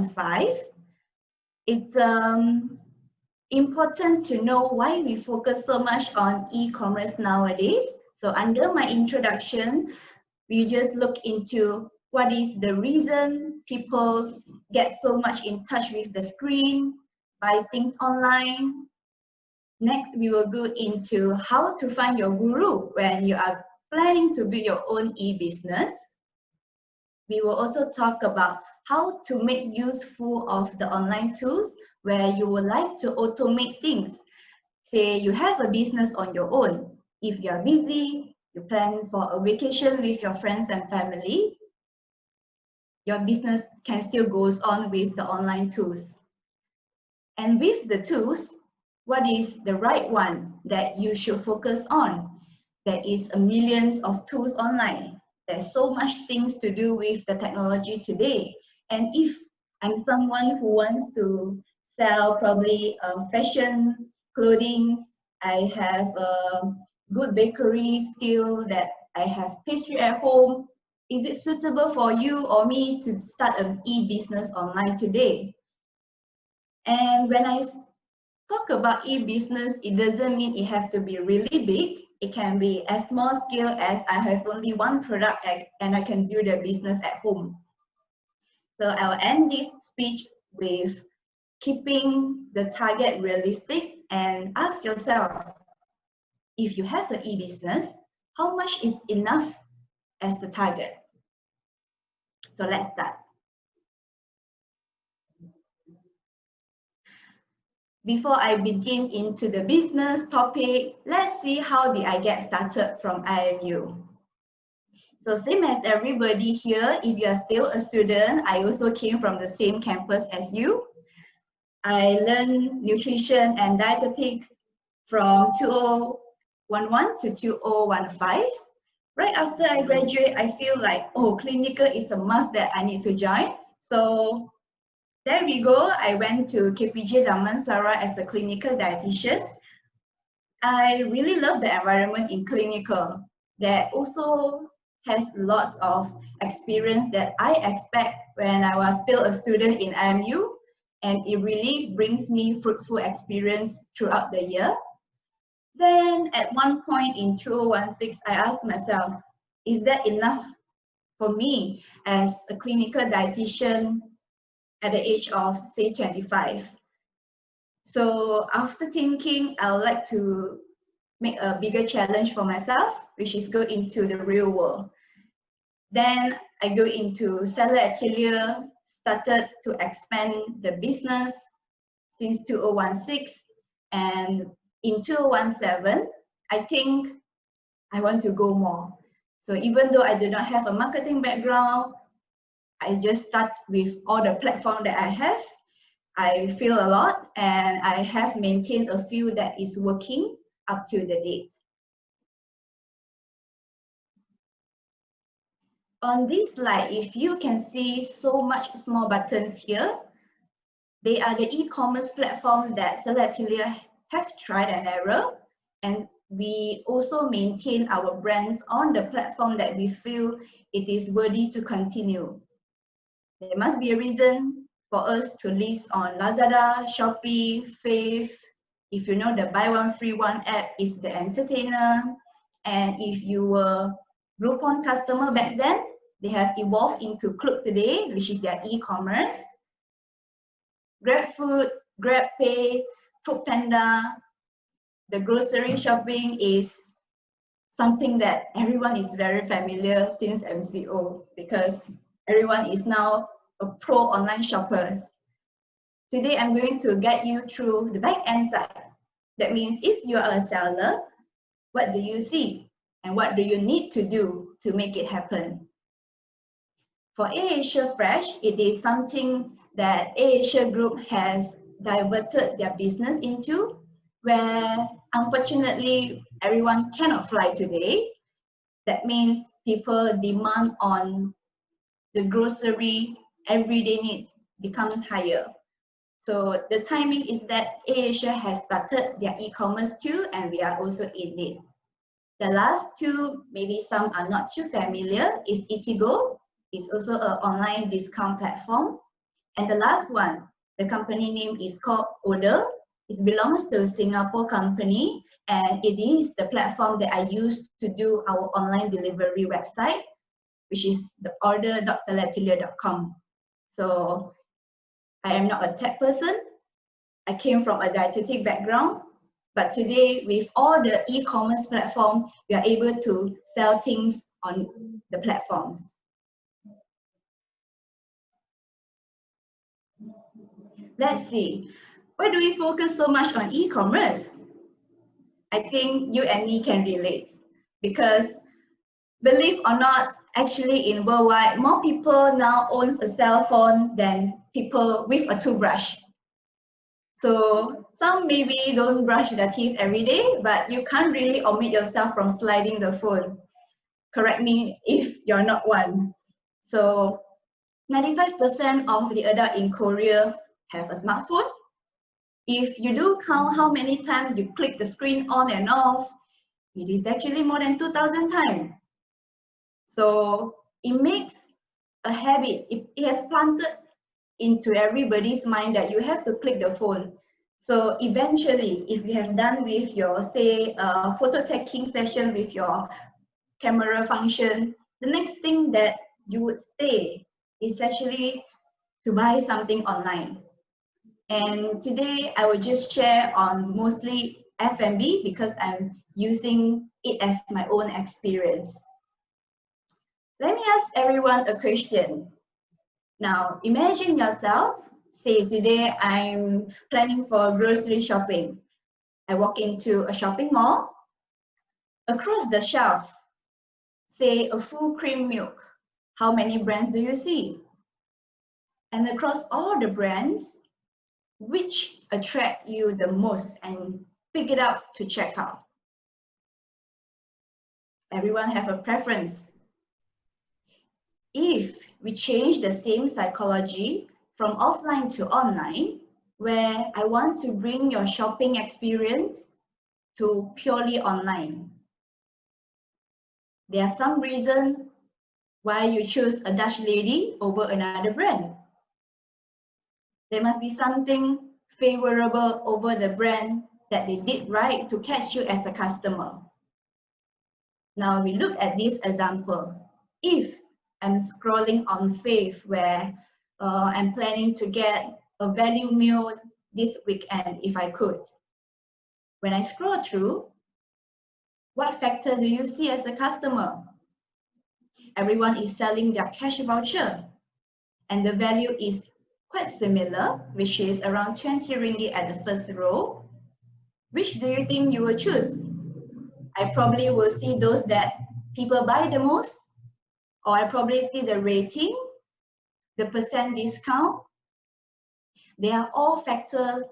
201.5. It's important to know why we focus so much on e-commerce nowadays. So under my introduction, we just look into what is the reason people get so much in touch with the screen, buy things online. Next, we will go into how to find your guru when you are planning to build your own e-business. We will also talk about how to make useful of the online tools where you would like to automate things. Say you have a business on your own. If you are busy, you plan for a vacation with your friends and family, your business can still goes on with the online tools. And with the tools, what is the right one that you should focus on? There is millions of tools online. There's so much things to do with the technology today. And if I'm someone who wants to sell probably fashion, clothing, I have a good bakery skill, that I have pastry at home, is it suitable for you or me to start an e-business online today? And when I talk about e-business, it doesn't mean it has to be really big. It can be as small scale as I have only one product and I can do the business at home. So I'll end this speech with keeping the target realistic and ask yourself, if you have an e-business, how much is enough as the target? So let's start. Before I begin into the business topic, let's see how did I get started from IMU. So same as everybody here, if you are still a student, I also came from the same campus as you. I learned nutrition and dietetics from 2011 to 2015. Right after I graduate, I feel like, oh, clinical is a must that I need to join. So there we go. I went to KPJ Damansara as a clinical dietitian. I really love the environment in clinical. There also has lots of experience that I expect when I was still a student in IMU, and it really brings me fruitful experience throughout the year. Then at one point in 2016, I asked myself, is that enough for me as a clinical dietitian at the age of, say, 25? So after thinking, I would like to make a bigger challenge for myself, which is go into the real world. Then I go into Seller Atelier, started to expand the business since 2016, and in 2017, I think I want to go more. So even though I do not have a marketing background, I just start with all the platforms that I have. I feel a lot, and I have maintained a few that is working up to the date. On this slide, if you can see so much small buttons here, they are the e-commerce platform that Seller Atelier have tried and error, and we also maintain our brands on the platform that we feel it is worthy to continue. There must be a reason for us to list on Lazada, Shopee, Fave. If you know the buy one free one app is the entertainer, and if you were Groupon customer back then, they have evolved into Club today, which is their e-commerce. GrabFood, GrabPay, Foodpanda, the grocery shopping is something that everyone is very familiar since MCO, because everyone is now a pro online shoppers. Today, I'm going to guide you through the back end side. That means if you are a seller, what do you see? And what do you need to do to make it happen? For AirAsia Fresh, it is something that AirAsia Group has diverted their business into, where unfortunately everyone cannot fly today. That means people demand on the grocery everyday needs becomes higher. So the timing is that AirAsia has started their e-commerce too, and we are also in it. The last two, maybe some are not too familiar, is Eatigo. It's also an online discount platform. And the last one, the company name is called Order. It belongs to a Singapore company, and it is the platform that I use to do our online delivery website, which is the order.salatilia.com. So I am not a tech person. I came from a dietetic background, but today with all the e-commerce platform, we are able to sell things on the platforms. Let's see, why do we focus so much on e-commerce? I think you and me can relate, because believe or not, actually in worldwide, more people now owns a cell phone than people with a toothbrush. So some maybe don't brush their teeth every day, but you can't really omit yourself from sliding the phone. Correct me if you're not one. So 95% of the adults in Korea have a smartphone. If you do count how many times you click the screen on and off, it is actually more than 2,000 times. So it makes a habit. It has planted into everybody's mind that you have to click the phone. So eventually, if you have done with your, say, photo taking session with your camera function, the next thing that you would say is actually to buy something online. And today I will just share on mostly F&B because I'm using it as my own experience. Let me ask everyone a question. Now, imagine yourself, say today I'm planning for grocery shopping. I walk into a shopping mall. Across the shelf, say a full cream milk. How many brands do you see? And across all the brands, which attract you the most and pick it up to check out? Everyone have a preference. If we change the same psychology from offline to online, where I want to bring your shopping experience to purely online. There are some reasons why you choose a Dutch lady over another brand. There must be something favorable over the brand that they did right to catch you as a customer. Now we look at this example. If I'm scrolling on Fave where I'm planning to get a value meal this weekend if I could. When I scroll through, what factor do you see as a customer? Everyone is selling their cash voucher and the value is quite similar, which is around 20 ringgit at the first row. Which do you think you will choose? I probably will see those that people buy the most, or I probably see the rating, the percent discount. They are all factors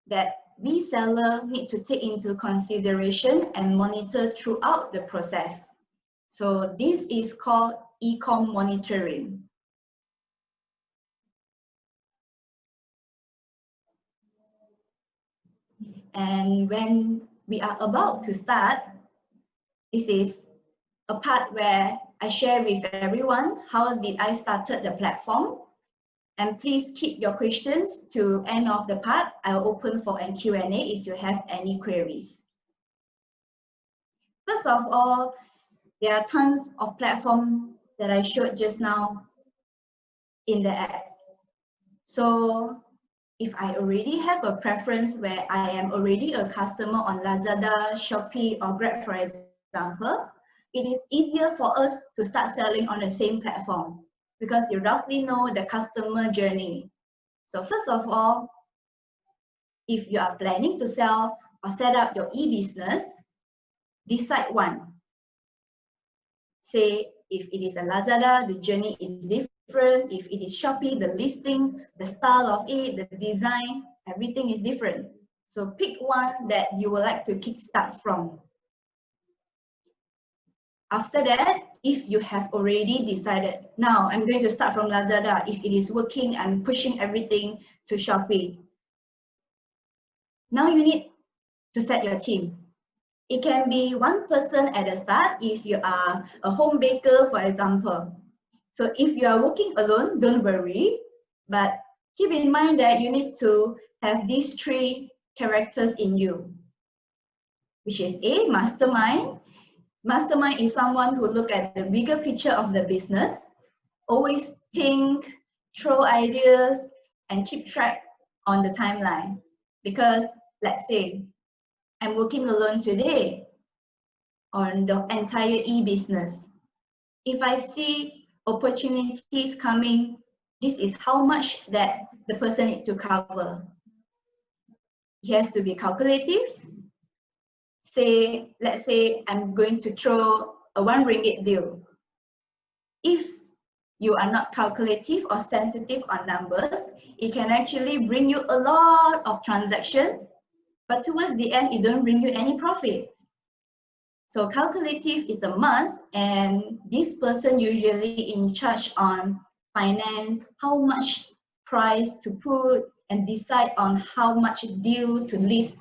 that we seller need to take into consideration and monitor throughout the process. So this is called e-comm monitoring. And when we are about to start, this is a part where I share with everyone how did I started the platform. And please keep your questions to end of the part. I'll open for a Q&A if you have any queries. First of all, there are tons of platforms that I showed just now in the app. So if I already have a preference where I am already a customer on Lazada, Shopee, or Grab, for example, it is easier for us to start selling on the same platform because you roughly know the customer journey. So first of all, if you are planning to sell or set up your e-business, decide one. Say if it is a Lazada, the journey is different. If it is Shopee, the listing, the style of it, the design, everything is different. So pick one that you would like to kickstart from. After that, if you have already decided, now I'm going to start from Lazada. If it is working, I'm pushing everything to Shopee. Now you need to set your team. It can be one person at the start if you are a home baker, for example. So if you are working alone, don't worry. But keep in mind that you need to have these three characters in you, which is A, mastermind. Mastermind is someone who look at the bigger picture of the business, always think, throw ideas, and keep track on the timeline. Because let's say I'm working alone today on the entire e-business. If I see opportunities coming, this is how much that the person needs to cover. He has to be calculative. Let's say I'm going to throw a 1 ringgit deal. If you are not calculative or sensitive on numbers, it can actually bring you a lot of transaction, but towards the end, it don't bring you any profit. So calculative is a must, and this person usually in charge on finance, how much price to put, and decide on how much deal to list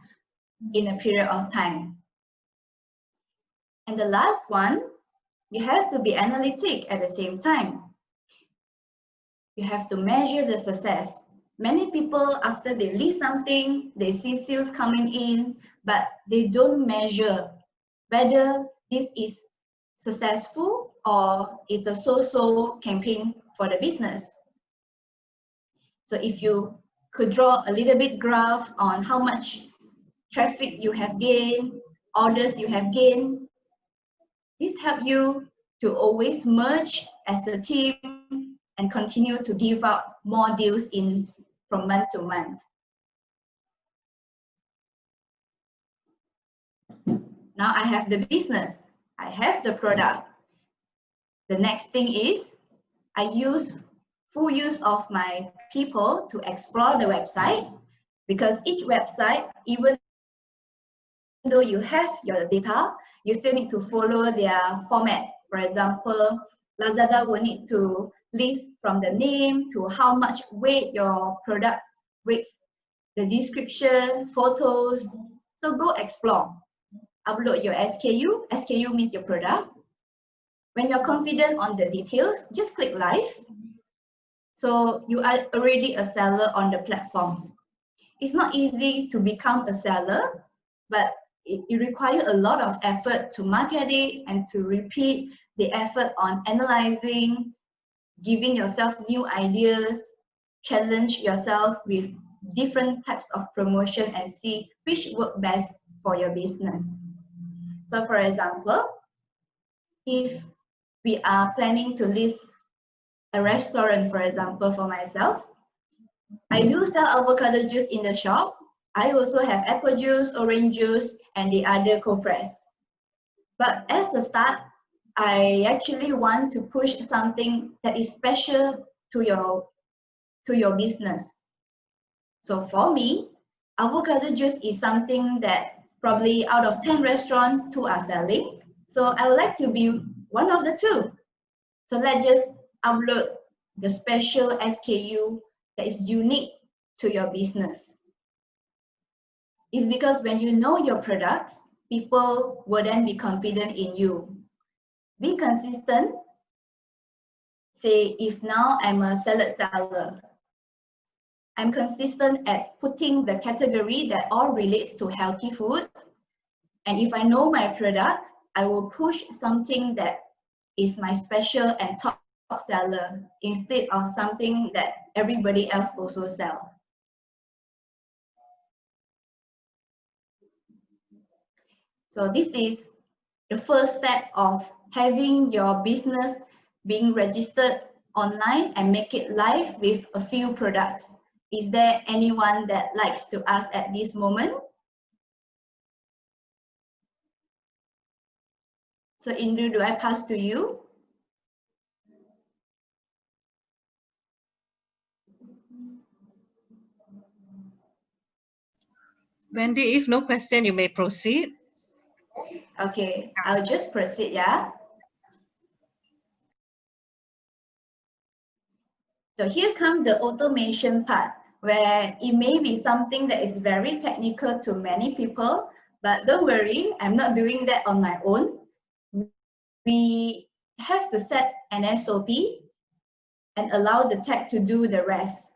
in a period of time. And the last one, you have to be analytic at the same time. You have to measure the success. Many people, after they list something, they see sales coming in, but they don't measure whether this is successful or it's a so-so campaign for the business. So if you could draw a little bit graph on how much traffic you have gained, orders you have gained, this helps you to always merge as a team and continue to give out more deals from month to month. Now I have the business, I have the product. The next thing is I use full use of my people to explore the website, because each website, even though you have your data, you still need to follow their format. For example, Lazada will need to list from the name to how much weight your product weighs, the description, photos. So go explore. Upload your SKU. SKU means your product. When you're confident on the details, just click live. So you are already a seller on the platform. It's not easy to become a seller, but it requires a lot of effort to market it and to repeat the effort on analyzing, giving yourself new ideas, challenge yourself with different types of promotion and see which work best for your business. So for example, if we are planning to list a restaurant, for example, for myself, I do sell avocado juice in the shop. I also have apple juice, orange juice, and the other cold press. But as a start, I actually want to push something that is special to your business. So for me, avocado juice is something that probably out of 10 restaurants, 2 are selling. So I would like to be one of the 2. So let's just upload the special SKU that is unique to your business. It's because when you know your products, people will then be confident in you. Be consistent. Say, if now I'm a salad seller, I'm consistent at putting the category that all relates to healthy food. And if I know my product, I will push something that is my special and top seller instead of something that everybody else also sells. So this is the first step of having your business being registered online and make it live with a few products. Is there anyone that likes to ask at this moment? So Indru, do I pass to you? Wendy, if no question, you may proceed. Okay, I'll just proceed, yeah? So here comes the automation part, where it may be something that is very technical to many people, but don't worry, I'm not doing that on my own. We have to set an SOP and allow the tech to do the rest.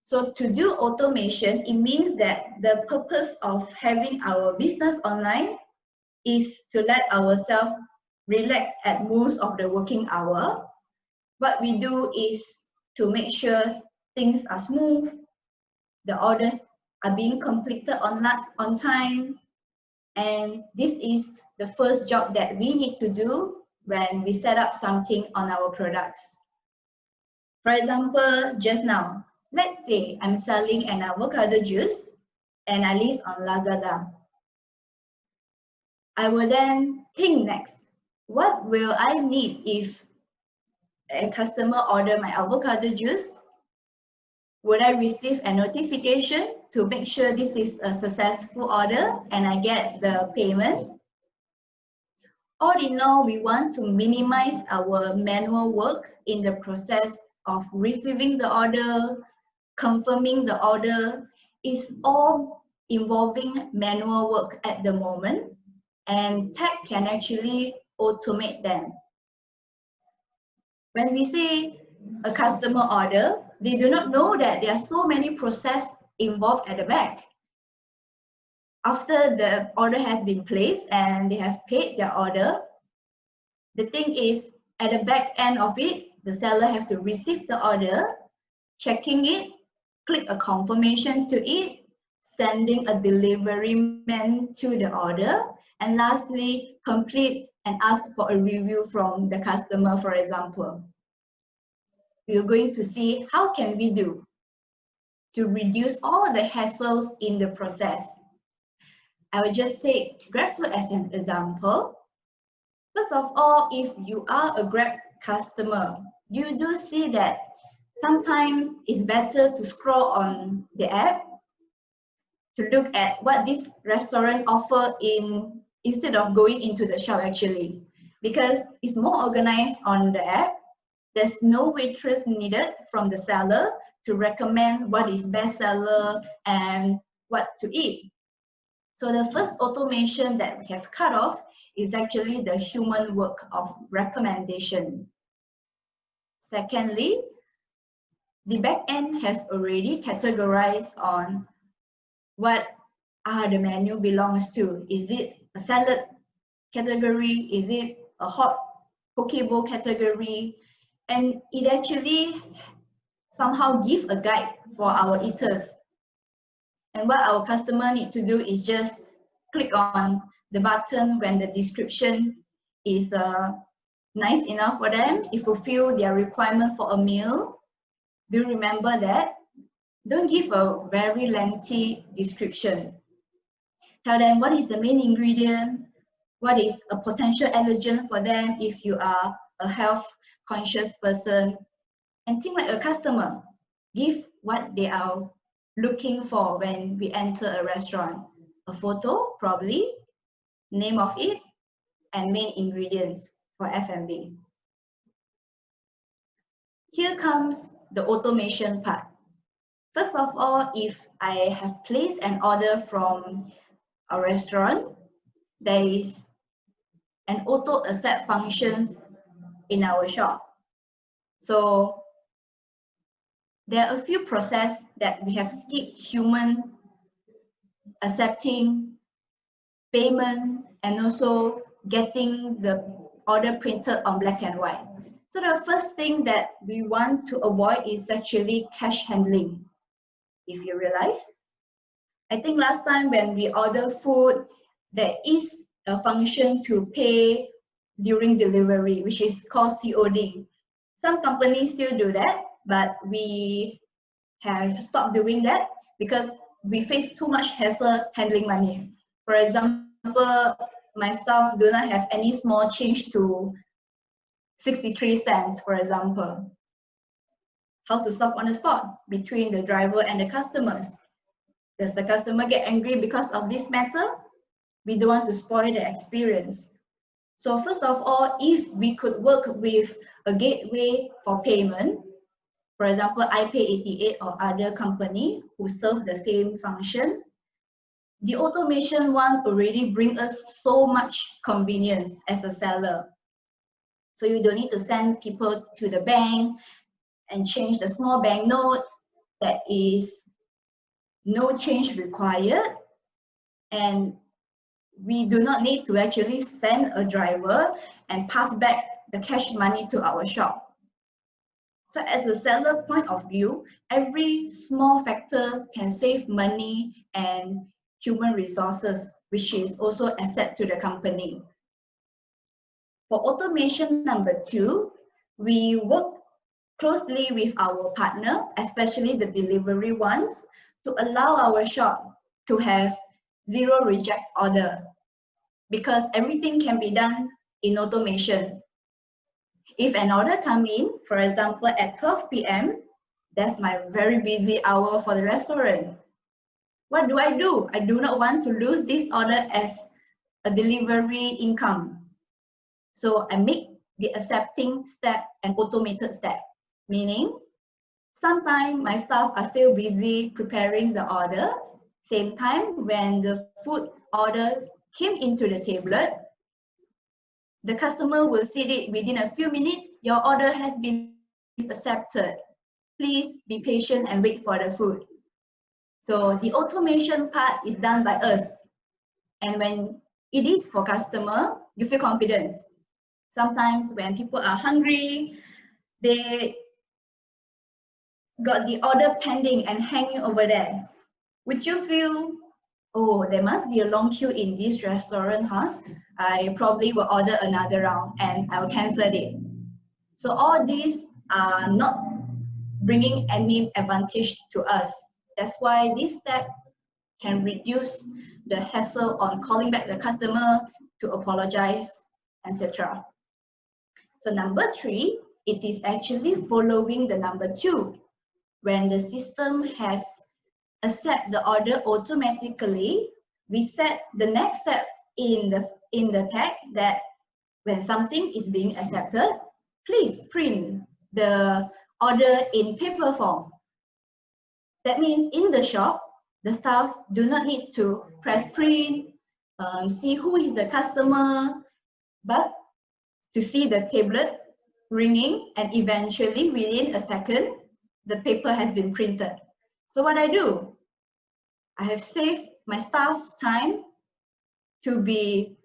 So to do automation, it means that the purpose of having our business online is to let ourselves relax at most of the working hour. What we do is to make sure things are smooth, the orders are being completed on time, and this is the first job that we need to do when we set up something on our products. For example, just now, let's say I'm selling an avocado juice and I list on Lazada. I will then think next, what will I need if a customer order my avocado juice? Would I receive a notification to make sure this is a successful order and I get the payment? All in all, we want to minimize our manual work in the process of receiving the order, confirming the order. Is all involving manual work at the moment, and tech can actually automate them. When we say a customer order, they do not know that there are so many processes involved at the back. After the order has been placed and they have paid their order, the thing is, at the back end of it, the seller have to receive the order, checking it, click a confirmation to it, sending a delivery man to the order, and lastly, complete and ask for a review from the customer, for example. We are going to see how can we do to reduce all the hassles in the process. I will just take GrabFood as an example. First of all, if you are a Grab customer, you do see that sometimes it's better to scroll on the app to look at what this restaurant offer instead of going into the shop actually, because it's more organized on the app. There's no waitress needed from the seller to recommend what is best seller and what to eat. So the first automation that we have cut off is actually the human work of recommendation. Secondly, the back end has already categorized on what the menu belongs to. Is it a salad category? Is it a hot poke bowl category? And it actually somehow gives a guide for our eaters. And what our customer need to do is just click on the button when the description is nice enough for them, if fulfill their requirement for a meal. Do remember that. Don't give a very lengthy description. Tell them what is the main ingredient, what is a potential allergen for them if you are a health conscious person, and think like a customer. Give what they are looking for when we enter a restaurant. A photo, probably, name of it, and main ingredients for F&B. Here comes the automation part. First of all, if I have placed an order from a restaurant, there is an auto accept function in our shop. So there are a few processes that we have skipped: human accepting, payment, and also getting the order printed on black and white. So the first thing that we want to avoid is actually cash handling. If you realize, I think last time when we order food, there is a function to pay during delivery, which is called COD. Some companies still do that, but we have stopped doing that because we face too much hassle handling money. For example, my staff do not have any small change to 63 cents, for example. How to solve on the spot between the driver and the customers? Does the customer get angry because of this matter? We don't want to spoil the experience. So first of all, if we could work with a gateway for payment, for example, iPay88 or other company who serve the same function, the automation one already brings us so much convenience as a seller. So you don't need to send people to the bank and change the small bank notes. there is no change required, and we do not need to actually send a driver and pass back the cash money to our shop. So as a seller point of view, every small factor can save money and human resources, which is also asset to the company. For automation number 2, we work closely with our partner, especially the delivery ones, to allow our shop to have zero reject order, because everything can be done in automation. If an order comes in, for example, at 12 p.m., that's my very busy hour for the restaurant. What do? I do not want to lose this order as a delivery income. So I make the accepting step an automated step, meaning sometimes my staff are still busy preparing the order. Same time, when the food order came into the tablet, the customer will see it within a few minutes. Your order has been accepted. Please be patient and wait for the food. So the automation part is done by us. And when it is for customer, you feel confidence. Sometimes when people are hungry, they got the order pending and hanging over there. Would you feel, oh, there must be a long queue in this restaurant, huh? I probably will order another round and I'll cancel it. So all these are not bringing any advantage to us. That's why this step can reduce the hassle on calling back the customer to apologize, etc. So number 3, it is actually following the number 2. When the system has accept the order automatically, we set the next step in the tag that when something is being accepted, please print the order in paper form. That means in the shop, the staff do not need to press print, see who is the customer, but to see the tablet ringing, and eventually within a second, the paper has been printed. So what I do, I have saved my staff time to be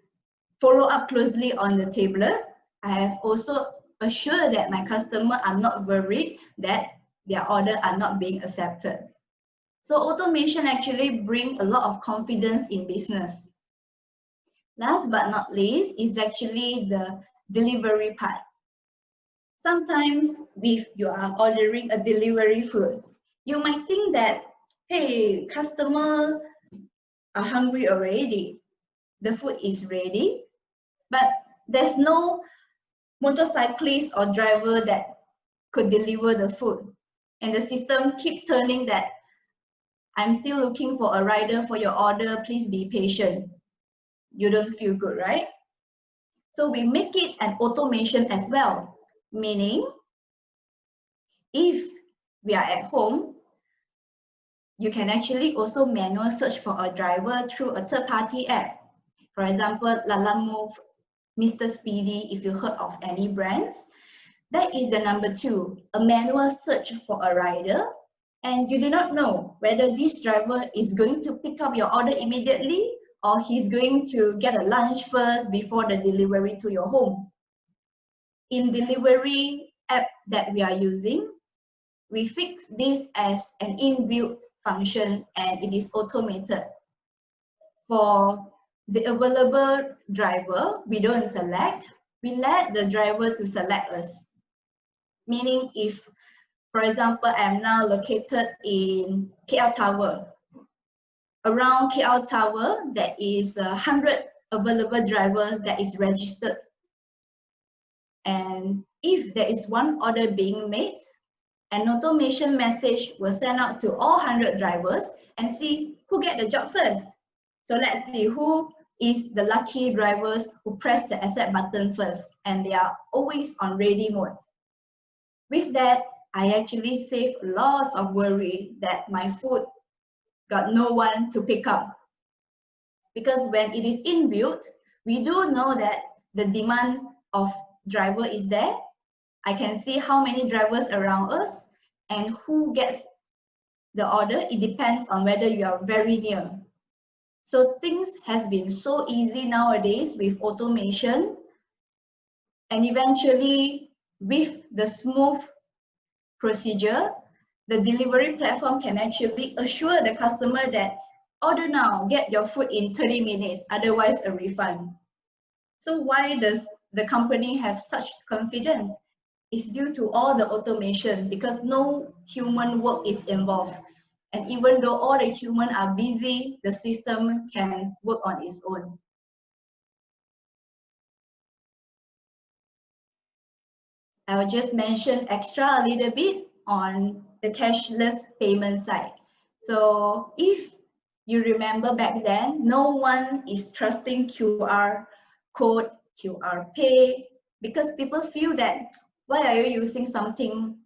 follow up closely on the tablet. I have also assured that my customer are not worried that their order are not being accepted. So automation actually bring a lot of confidence in business. Last but not least is actually the delivery part. Sometimes if you are ordering a delivery food, you might think that, hey, customer are hungry already. The food is ready, but there's no motorcyclist or driver that could deliver the food. And the system keep turning that, I'm still looking for a rider for your order, please be patient. You don't feel good, right? So we make it an automation as well, meaning if we are at home, you can actually also manual search for a driver through a third-party app. For example, Lalamove, Mr. Speedy, if you heard of any brands. That is the number 2, a manual search for a rider, and you do not know whether this driver is going to pick up your order immediately or he's going to get a lunch first before the delivery to your home. In delivery app that we are using, we fix this as an inbuilt function and it is automated. For the available driver, we don't select, we let the driver to select us. Meaning if, for example, I am now located in KL Tower. Around KL Tower, there is 100 available drivers that is registered. And if there is one order being made, an automation message will send out to all 100 drivers and see who get the job first. So let's see who is the lucky drivers who press the accept button first, and they are always on ready mode. With that, I actually save lots of worry that my food got no one to pick up. Because when it is inbuilt, we do know that the demand of driver is there. I can see how many drivers around us and who gets the order, it depends on whether you are very near. So things has been so easy nowadays with automation, and eventually with the smooth procedure, the delivery platform can actually assure the customer that order now, get your food in 30 minutes, otherwise a refund. So why does the company have such confidence? It's due to all the automation, because no human work is involved. And even though all the humans are busy, the system can work on its own. I'll just mention extra a little bit on the cashless payment side. So if you remember back then, no one is trusting QR code, QR pay, because people feel that, why are you using something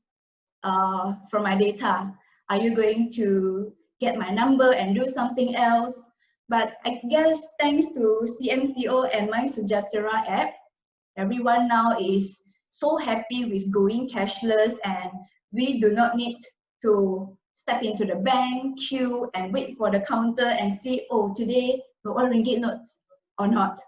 for my data? Are you going to get my number and do something else? But I guess thanks to CMCO and My Sejahtera app, everyone now is so happy with going cashless, and we do not need to step into the bank, queue, and wait for the counter and see, oh, today the RM notes or not.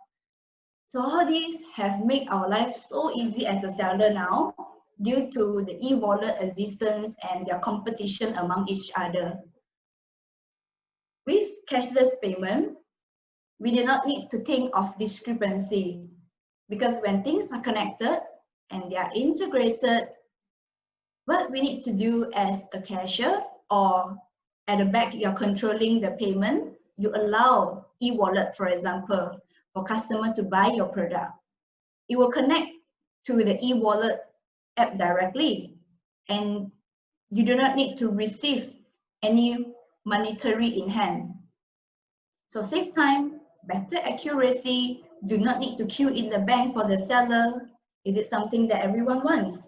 So all these have made our life so easy as a seller now, due to the e-wallet existence and their competition among each other. With cashless payment, we do not need to think of discrepancy, because when things are connected and they are integrated, what we need to do as a cashier or at the back you're controlling the payment, you allow e-wallet, for example, for customer to buy your product. It will connect to the e-wallet app directly, and you do not need to receive any monetary in hand. So save time, better accuracy, do not need to queue in the bank for the seller. Is it something that everyone wants?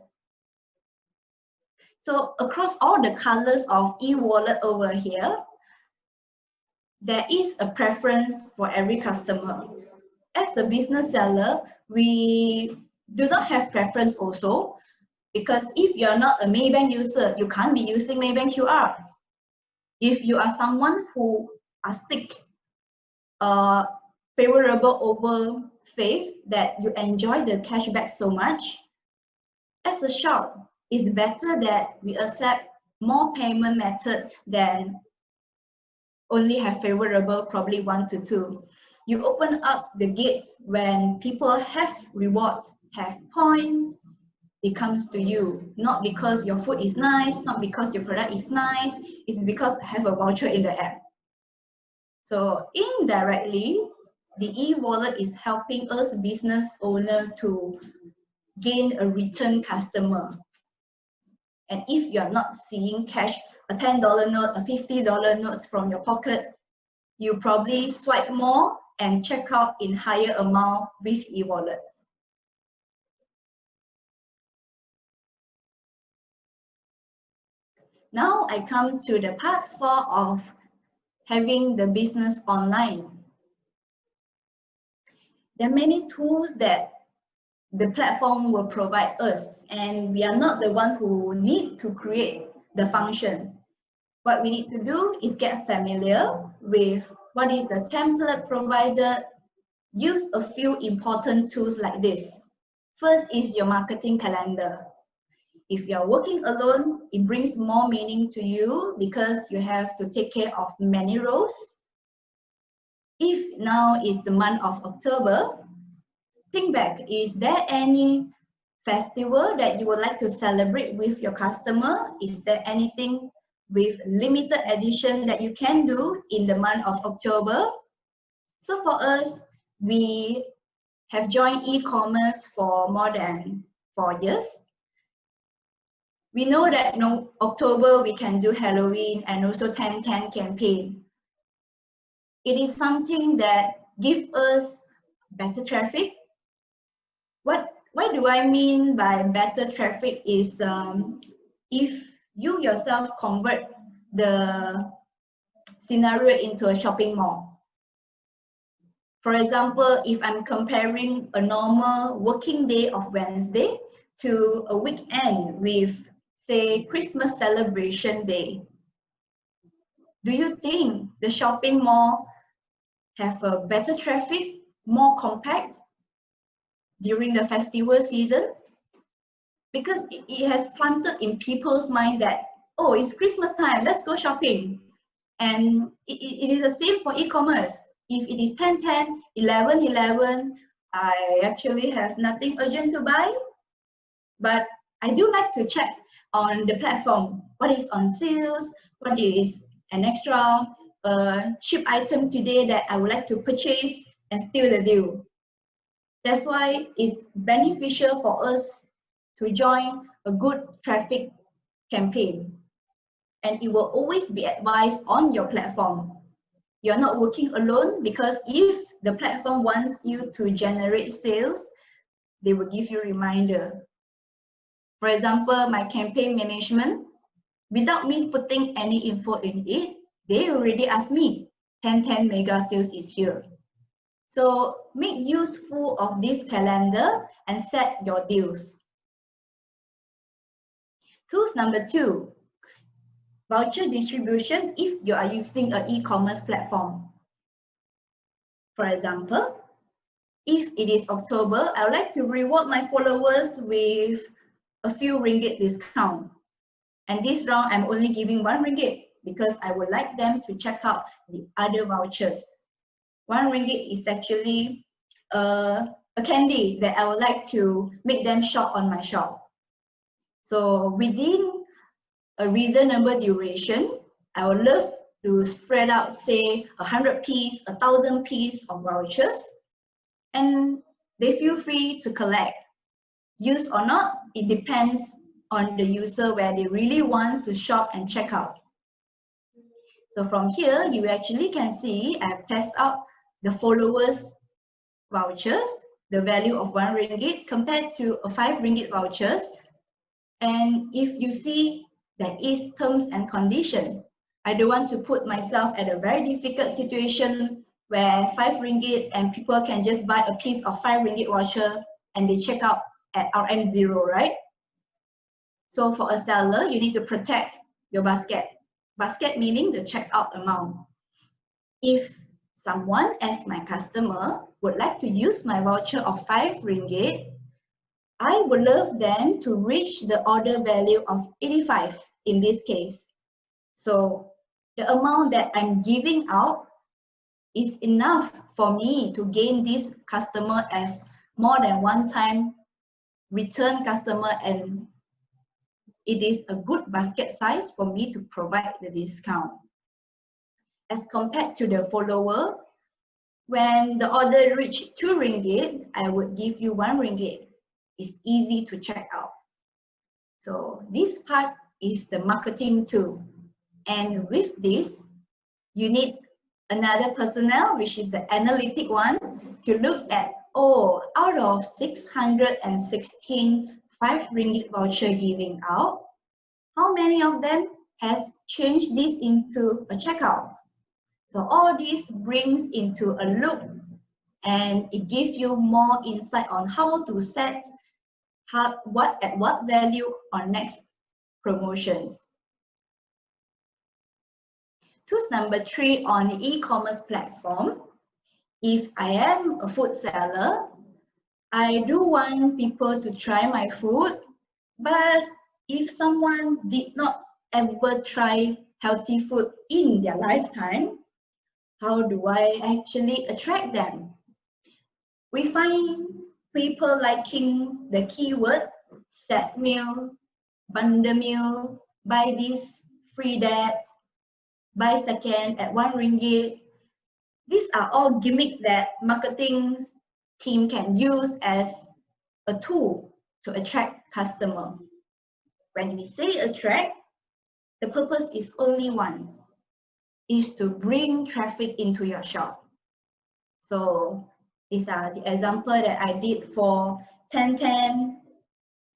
So across all the colors of e-wallet over here, there is a preference for every customer. As a business seller, we do not have preference also, because if you're not a Maybank user, you can't be using Maybank QR. If you are someone who are favorable over faith, that you enjoy the cashback so much, as a shop, it's better that we accept more payment method than only have favorable, probably 1 to 2. You open up the gates when people have rewards, have points, it comes to you, not because your food is nice, not because your product is nice, it's because I have a voucher in the app. So indirectly, the e-wallet is helping us business owner to gain a return customer. And if you're not seeing cash, a $10 note, a $50 notes from your pocket, you probably swipe more and check out in higher amount with e-wallet. Now I come to the part 4 of having the business online. There are many tools that the platform will provide us, and we are not the one who need to create the function. What we need to do is get familiar with what is the template provided, use a few important tools like this. First is your marketing calendar. If you're working alone, it brings more meaning to you because you have to take care of many roles. If now is the month of October, think back, is there any festival that you would like to celebrate with your customer? Is there anything with limited edition that you can do in the month of October? So for us, we have joined e-commerce for more than 4 years. We know that in October we can do Halloween and also 10/10 campaign. It is something that gives us better traffic. What do I mean by better traffic is if you yourself convert the scenario into a shopping mall. For example, if I'm comparing a normal working day of Wednesday to a weekend with, say, Christmas celebration day, Do you think the shopping mall have a better traffic, more compact during the festival season? Because it has planted in people's mind that, oh, it's Christmas time, let's go shopping. And it is the same for e-commerce. If it is 10:10, 11:11, I actually have nothing urgent to buy, but I do like to check on the platform what is on sales, what is an extra cheap item today that I would like to purchase and steal the deal. That's why it's beneficial for us to join a good traffic campaign. And it will always be advised on your platform. You're not working alone, because if the platform wants you to generate sales, they will give you a reminder. For example, my campaign management, without me putting any info in it, they already asked me, 10:10 mega sales is here. So make useful of this calendar and set your deals. Tools number 2, voucher distribution if you are using an e-commerce platform. For example, if it is October, I would like to reward my followers with a few ringgit discount. And this round, I'm only giving 1 ringgit because I would like them to check out the other vouchers. 1 ringgit is actually a candy that I would like to make them shop on my shop. So within a reasonable duration, I would love to spread out, say, 100 piece, 1,000 piece of vouchers, and they feel free to collect. Use or not, it depends on the user where they really want to shop and check out. So from here, you actually can see I've tested out the followers vouchers, the value of 1 ringgit compared to a 5 ringgit vouchers. And if you see there is terms and condition, I don't want to put myself at a very difficult situation where 5 ringgit and people can just buy a piece of 5 ringgit voucher and they check out at RM0, right? So for a seller, you need to protect your basket. Basket meaning the checkout amount. If someone as my customer would like to use my voucher of 5 ringgit, I would love them to reach the order value of 85 in this case. So the amount that I'm giving out is enough for me to gain this customer as more than one time return customer, and it is a good basket size for me to provide the discount. As compared to the follower, when the order reached 2 ringgit, I would give you 1 ringgit. It's easy to check out. So this part is the marketing tool. And with this, you need another personnel, which is the analytic one, to look at, oh, out of 616 5 ringgit voucher giving out, how many of them has changed this into a checkout? So all this brings into a loop, and it gives you more insight on how to set at what value on next promotions. Tools number 3 on the e-commerce platform. If I am a food seller, I do want people to try my food, but if someone did not ever try healthy food in their lifetime, how do I actually attract them? We find people liking the keyword set meal, bundle meal, buy this, free that, buy second at 1 ringgit. These are all gimmicks that marketing team can use as a tool to attract customer. When we say attract, the purpose is only one, is to bring traffic into your shop. So these are the example that I did for 10:10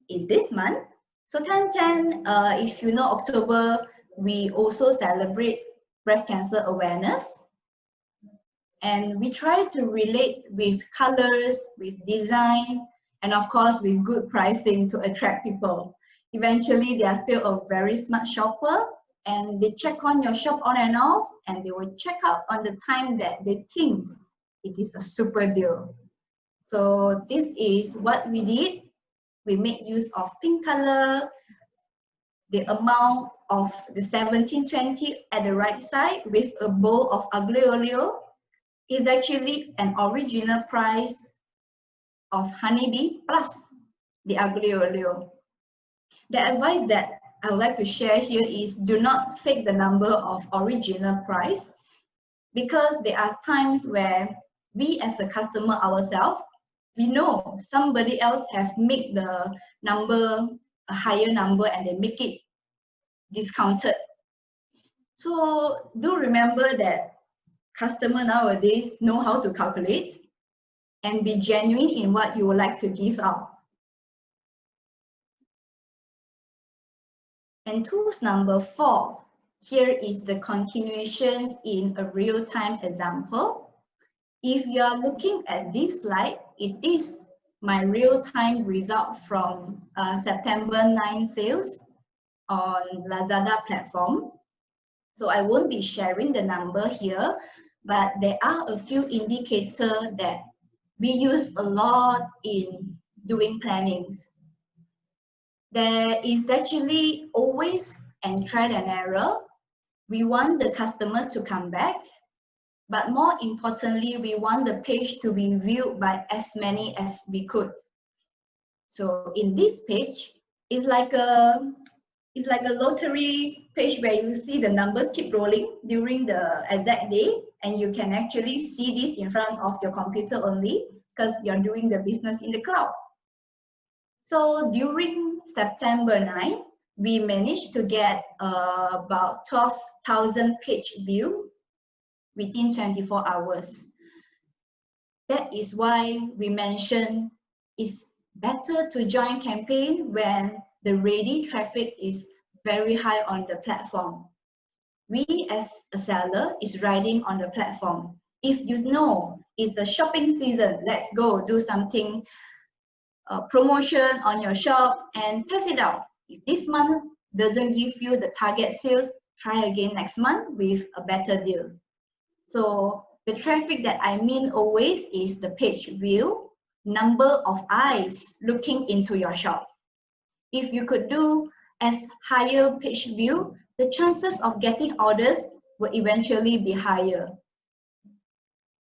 in this month. So 10:10, if you know October, we also celebrate breast cancer awareness. And we try to relate with colors, with design, and of course with good pricing to attract people. Eventually, they are still a very smart shopper. and they check on your shop on and off, and they will check out on the time that they think it is a super deal. So this is what we did. We make use of pink color, the amount of the 1720 at the right side with a bowl of aglio olio is actually an original price of honeybee plus the aglio olio. The advice that I would like to share here is do not fake the number of original price, because there are times where we as a customer ourselves, we know somebody else have made the number a higher number and they make it discounted. So do remember that customer nowadays know how to calculate and be genuine in what you would like to give out. And tools number 4, here is the continuation in a real-time example. If you are looking at this slide, it is my real-time result from September 9 sales on Lazada platform. So I won't be sharing the number here, but there are a few indicators that we use a lot in doing plannings. There is actually always and trial and error. We want the customer to come back, but more importantly, we want the page to be viewed by as many as we could. So in this page, it's like a lottery page where you see the numbers keep rolling during the exact day, and you can actually see this in front of your computer only because you're doing the business in the cloud. So during September 9, we managed to get about 12,000 page view within 24 hours. That is why we mentioned it's better to join campaign when the ready traffic is very high on the platform. We as a seller is riding on the platform. If you know it's a shopping season, let's go do something promotion on your shop and test it out. If this month doesn't give you the target sales, try again next month with a better deal. So the traffic that I mean always is the page view, number of eyes looking into your shop. If you could do as higher page view, the chances of getting orders will eventually be higher.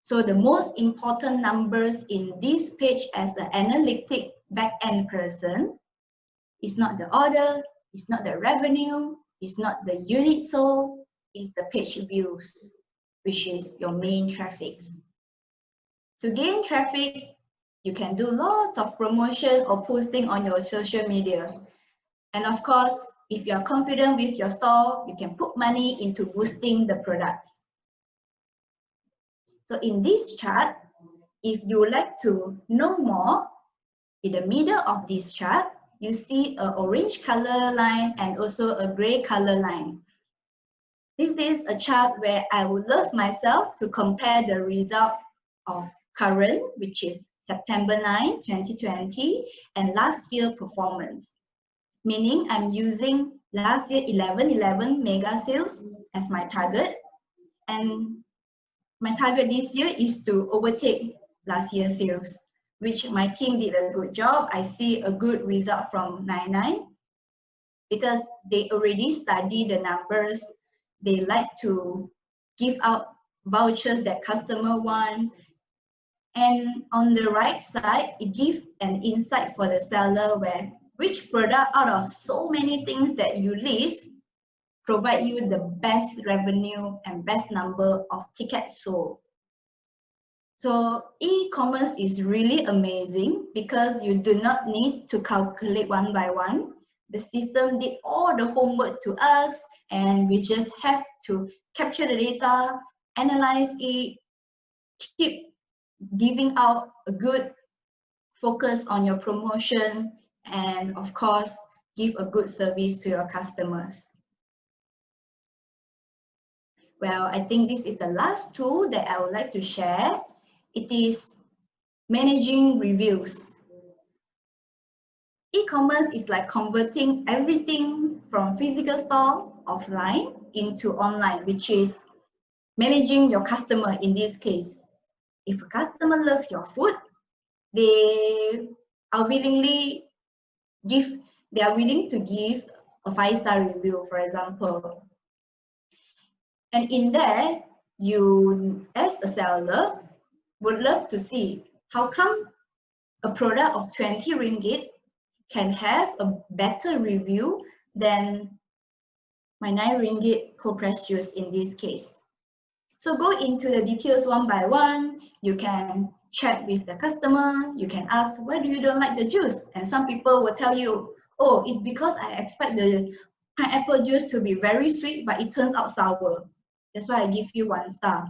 So the most important numbers in this page as an analytic back-end person is not the order, it's not the revenue, it's not the unit sold, it's the page views, which is your main traffic. To gain traffic, you can do lots of promotion or posting on your social media. And of course, if you are confident with your store, you can put money into boosting the products. So in this chart, if you would like to know more, in the middle of this chart, you see an orange color line and also a gray color line. This is a chart where I would love myself to compare the result of current, which is September 9, 2020, and last year performance. Meaning I'm using last year 11/11 mega sales as my target, and my target this year is to overtake last year's sales, which my team did a good job. I see a good result from 9/9 because they already study the numbers. They like to give out vouchers that customer want. And on the right side, it gives an insight for the seller where which product out of so many things that you list provide you the best revenue and best number of tickets sold. So e-commerce is really amazing because you do not need to calculate one by one. The system did all the homework to us, and we just have to capture the data, analyze it, keep giving out a good focus on your promotion, and of course, give a good service to your customers. Well, I think this is the last tool that I would like to share. It is managing reviews. E-commerce is like converting everything from physical store, offline, into online, which is managing your customer in this case. If a customer loves your food, they are willing to give a 5-star review, for example. And in there, you as a seller would love to see how come a product of 20 ringgit can have a better review than my 9 ringgit cold pressed juice in this case. So go into the details one by one. You can chat with the customer. You can ask, why do you don't like the juice? And some people will tell you, oh, it's because I expect the pineapple juice to be very sweet, but it turns out sour. That's why I give you 1 star.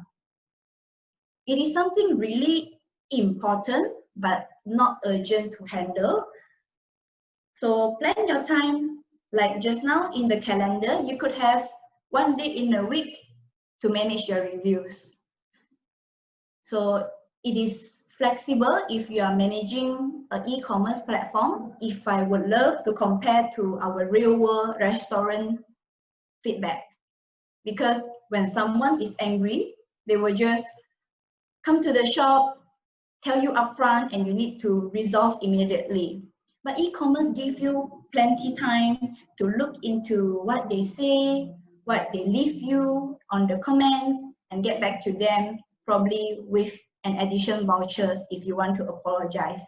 It is something really important, but not urgent to handle. So plan your time, like just now in the calendar, you could have 1 day in a week to manage your reviews. So it is flexible if you are managing an e-commerce platform. If I would love to compare to our real world restaurant feedback, because when someone is angry, they will just come to the shop, tell you upfront, and you need to resolve immediately. But e-commerce gives you plenty time to look into what they say, what they leave you on the comments, and get back to them, probably with an additional vouchers if you want to apologize.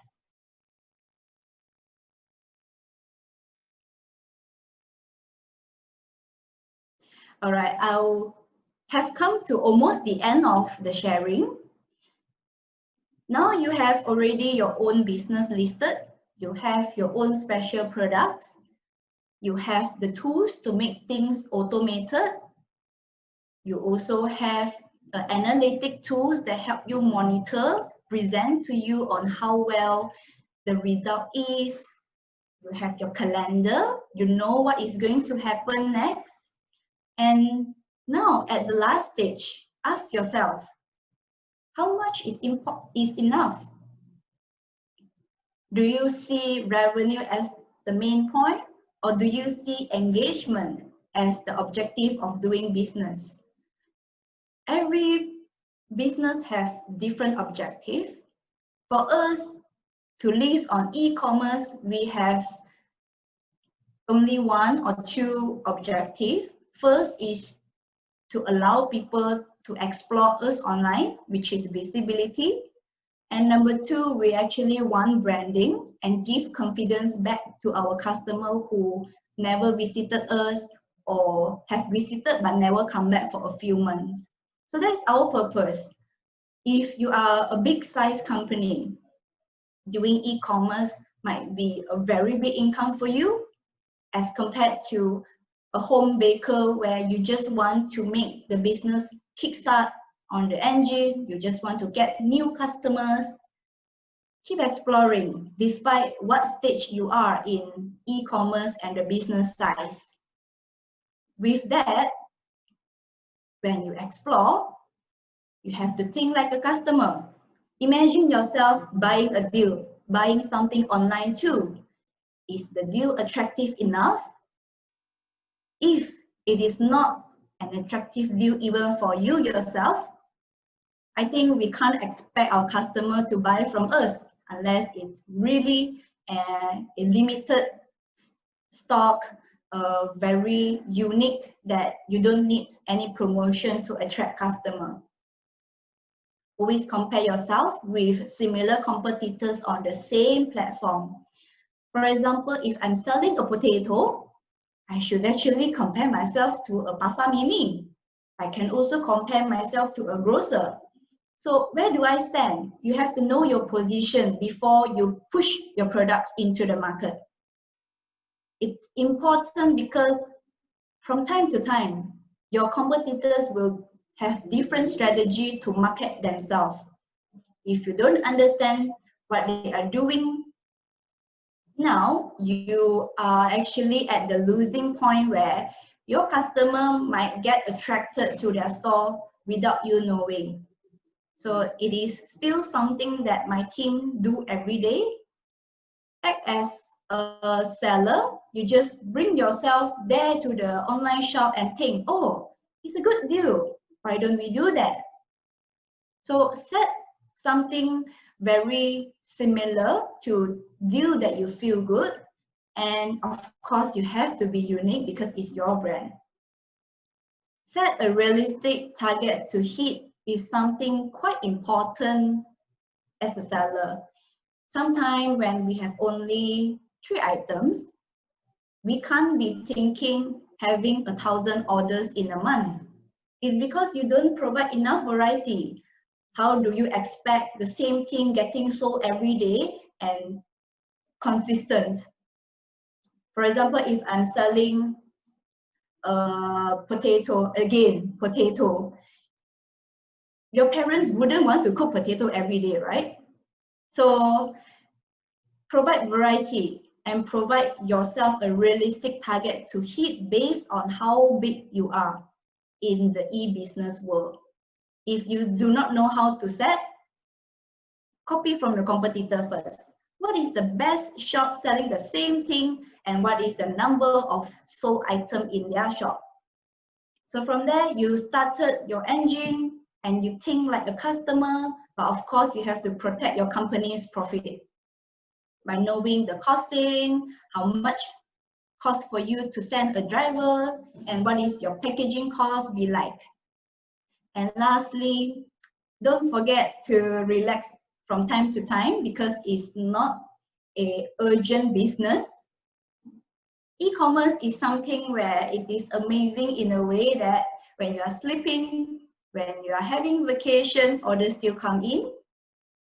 All right, I'll have come to almost the end of the sharing. Now you have already your own business listed, you have your own special products, you have the tools to make things automated. You also have analytic tools that help you monitor, present to you on how well the result is. You have your calendar, you know what is going to happen next. And now at the last stage, ask yourself, how much is enough? Do you see revenue as the main point, or do you see engagement as the objective of doing business? Every business have different objectives. For us to list on e-commerce, we have only 1 or 2 objectives. First is to allow people to explore us online, which is visibility. And number 2, we actually want branding and give confidence back to our customer who never visited us or have visited but never come back for a few months. So that's our purpose. If you are a big size company, doing e-commerce might be a very big income for you as compared to a home baker where you just want to make the business kickstart on the engine, you just want to get new customers. Keep exploring despite what stage you are in e-commerce and the business size. With that, when you explore, you have to think like a customer. Imagine yourself buying a deal, buying something online too. Is the deal attractive enough? If it is not an attractive deal even for you yourself, I think we can't expect our customer to buy from us unless it's really a limited stock, very unique that you don't need any promotion to attract customer. Always compare yourself with similar competitors on the same platform. For example, if I'm selling a potato, I should actually compare myself to a pasar mini. I can also compare myself to a grocer. So where do I stand? You have to know your position before you push your products into the market. It's important because from time to time, your competitors will have different strategy to market themselves. If you don't understand what they are doing now, you are actually at the losing point where your customer might get attracted to their store without you knowing. So it is still something that my team do every day. Act as a seller, you just bring yourself there to the online shop and think, oh, it's a good deal. Why don't we do that? So set something very similar to deal that you feel good. And of course, you have to be unique because it's your brand. Set a realistic target to hit is something quite important as a seller. Sometimes when we have only 3 items, we can't be thinking having 1,000 orders in a month. It's because you don't provide enough variety. How do you expect the same thing getting sold every day and consistent? For example, if I'm selling potato, your parents wouldn't want to cook potato every day, right? So provide variety and provide yourself a realistic target to hit based on how big you are in the e-business world. If you do not know how to set, copy from the competitor first. What is the best shop selling the same thing and what is the number of sold item in their shop? So from there, you started your engine and you think like a customer, but of course you have to protect your company's profit by knowing the costing, how much cost for you to send a driver, and what is your packaging cost be like. And lastly, don't forget to relax from time to time because it's not an urgent business. E-commerce is something where it is amazing in a way that when you are sleeping, when you are having vacation, orders still come in.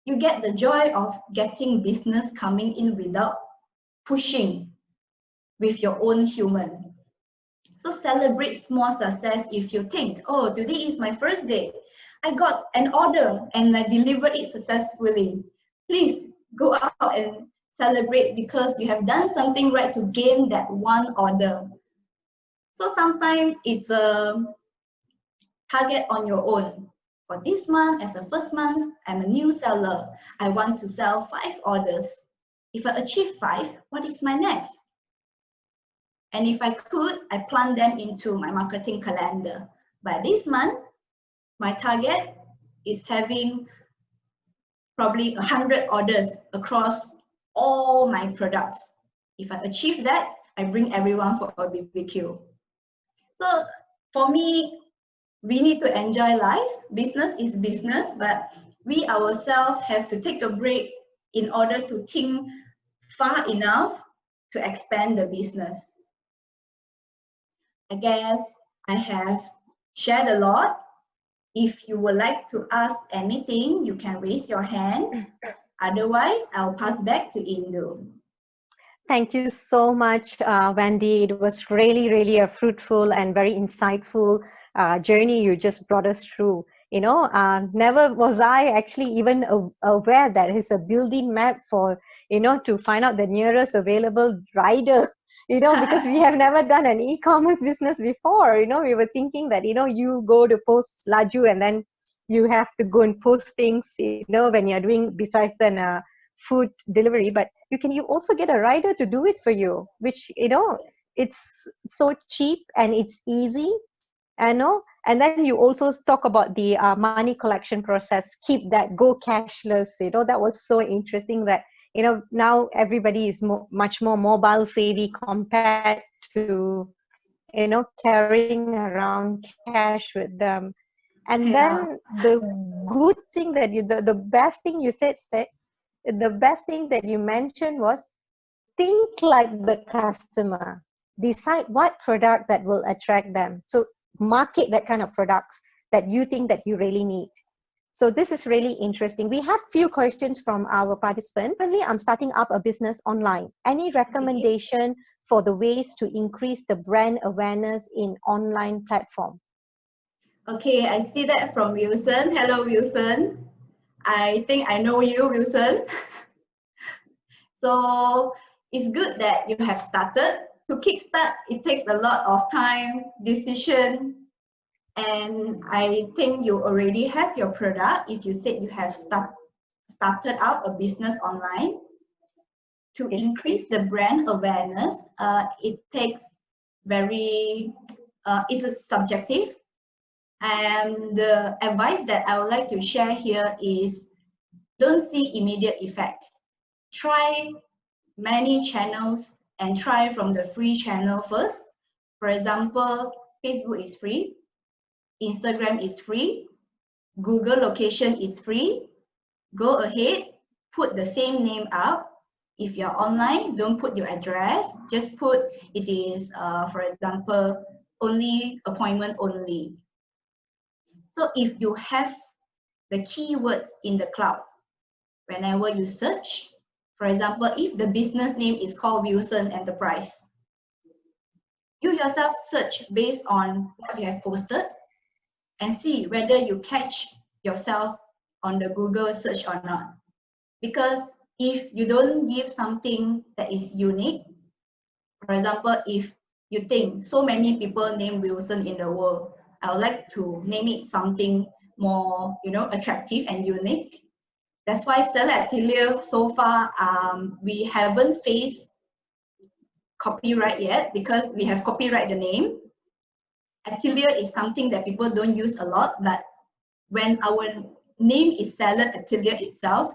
You get the joy of getting business coming in without pushing with your own human. So celebrate small success if you think, oh, today is my first day. I got an order and I delivered it successfully. Please go out and celebrate because you have done something right to gain that one order. So sometimes it's a target on your own. For this month, as a first month, I'm a new seller. I want to sell 5 orders. If I achieve 5, what is my next? And if I could, I plan them into my marketing calendar. By this month, my target is having probably 100 orders across all my products. If I achieve that, I bring everyone for a BBQ. So for me, we need to enjoy life. Business is business, but we ourselves have to take a break in order to think far enough to expand the business. I guess I have shared a lot. If you would like to ask anything, you can raise your hand. Otherwise, I'll pass back to Indu. Thank you so much, Wendy. It was really, really a fruitful and very insightful journey you just brought us through. You know, never was I actually even aware that it's a building map for, you know, to find out the nearest available rider, you know, because we have never done an e-commerce business before. You know, we were thinking that, you know, you go to post laju and then you have to go and post things, you know, when you're doing besides then food delivery, but you also get a rider to do it for you, which, you know, it's so cheap and it's easy, you know. And then you also talk about the money collection process, keep that, go cashless, you know. That was so interesting that, you know, now everybody is much more mobile savvy compared to, you know, carrying around cash with them. And then the good thing that the best thing you said, the best thing that you mentioned was think like the customer, decide what product that will attract them. So market that kind of products that you think that you really need. So this is really interesting. We have few questions from our participants. Currently, I'm starting up a business online. Any recommendation for the ways to increase the brand awareness in online platform? Okay, I see that from Wilson. Hello, Wilson. I think I know you, Wilson. So it's good that you have started. To kickstart, it takes a lot of time, decision, and I think you already have your product if you said you have started out a business online. to Yes. increase the brand awareness, it takes it's subjective. And the advice that I would like to share here is don't see immediate effect. Try many channels and try from the free channel first. For example, Facebook is free, Instagram is free, Google location is free. Go ahead, put the same name up. If you're online, don't put your address. Just put it is, for example, only appointment only. So if you have the keywords in the cloud, whenever you search, for example, if the business name is called Wilson Enterprise, you yourself search based on what you have posted and see whether you catch yourself on the Google search or not. Because if you don't give something that is unique, for example, if you think so many people name Wilson in the world, I would like to name it something more, attractive and unique. That's why Seller Atelier so far we haven't faced copyright yet because we have copyright the name. Atelier is something that people don't use a lot, but when our name is Seller Atelier itself,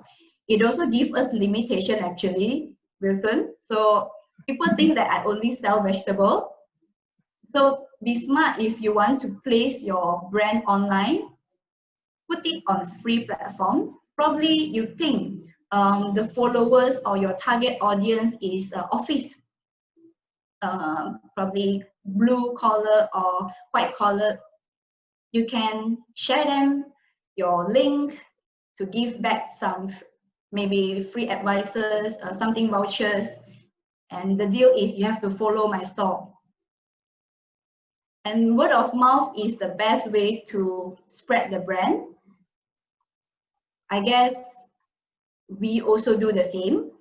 it also gives us limitation actually, Wilson. So people think that I only sell vegetable. So be smart if you want to place your brand online, put it on free platform. Probably you think the followers or your target audience is office, probably blue collar or white collar. You can share them your link to give back some maybe free advices, something vouchers. And the deal is you have to follow my store. And word of mouth is the best way to spread the brand. I guess we also do the same.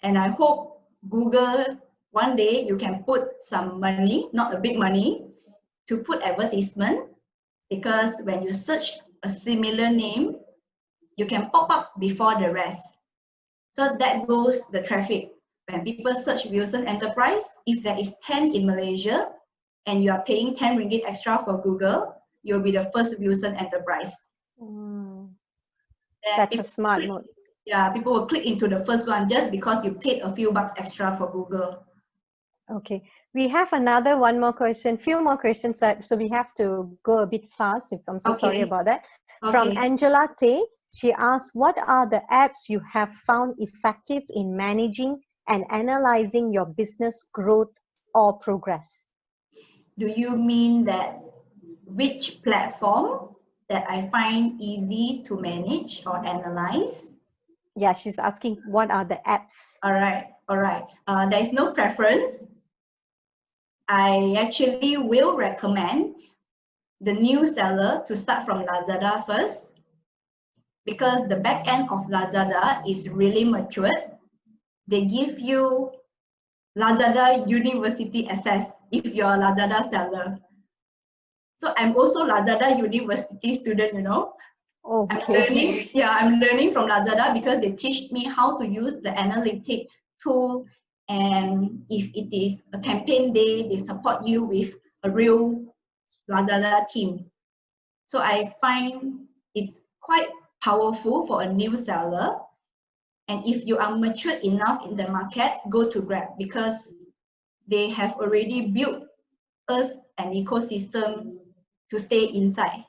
And I hope Google, one day you can put some money, not a big money, to put advertisement, because when you search a similar name, you can pop up before the rest. So that goes the traffic. When people search Wilson Enterprise, if there is 10 in Malaysia and you are paying 10 ringgit extra for Google, you'll be the first Wilson Enterprise. That's a smart mode. Yeah, people will click into the first one just because you paid a few bucks extra for Google. Okay, we have one more question, few more questions, so we have to go a bit fast. I'm so sorry about that. Okay. From Angela Tay, she asked, what are the apps you have found effective in managing and analyzing your business growth or progress? Do you mean that which platform that I find easy to manage or analyze? Yeah, she's asking what are the apps? All right. There is no preference. I actually will recommend the new seller to start from Lazada first, because the back end of Lazada is really matured. They give you Lazada University access if you're a Lazada seller. So I'm also Lazada University student, Okay. I'm learning from Lazada because they teach me how to use the Analytic tool. And if it is a campaign day, they support you with a real Lazada team. So I find it's quite powerful for a new seller. And if you are mature enough in the market, go to Grab, because they have already built us an ecosystem to stay inside.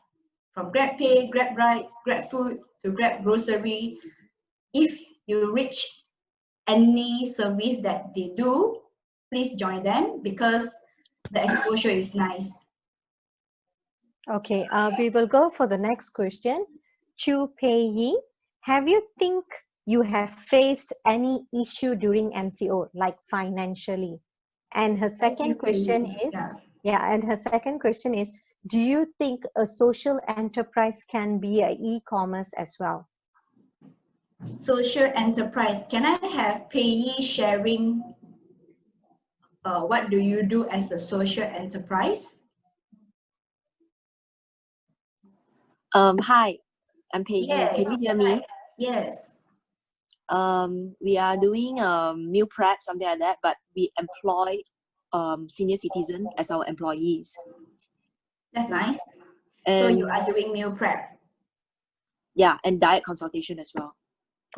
From GrabPay, GrabRide, GrabFood to Grab Grocery. If you reach any service that they do, please join them because the exposure is nice. Okay, we will go for the next question. Chu Pei Yi, have you think you have faced any issue during MCO, like financially? And her second question is, do you think a social enterprise can be an e-commerce as well? Social enterprise, can I have Pei sharing what do you do as a social enterprise? Hi, I'm Pei. Yes. Can you hear me? Yes. We are doing meal prep, something like that, but we employ senior citizens as our employees. That's nice. And So you are doing meal prep. yeah, and diet consultation as well.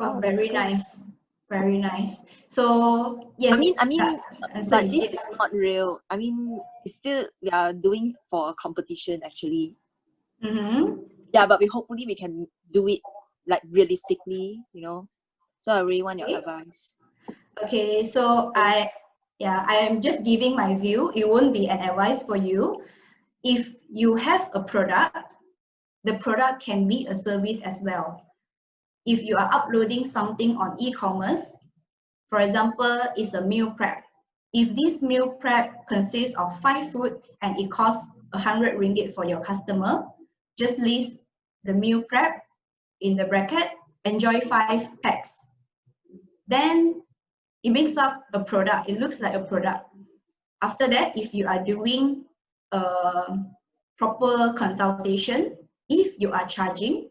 Oh, that's very good. nice. Very nice. So yes, I mean, that answer but is this yes. is not real. I mean, it's still we are doing for a competition actually. Mm-hmm. Yeah, but hopefully we can do it like realistically, you know. So I really want your Okay. advice. Okay, so I am just giving my view. It won't be an advice for you. If you have a product, the product can be a service as well. If you are uploading something on e-commerce, for example, it's a meal prep. If this meal prep consists of 5 food and it costs 100 ringgit for your customer, just list the meal prep in the bracket, enjoy 5 packs. Then it makes up a product. It looks like a product. After that, if you are doing a proper consultation, if you are charging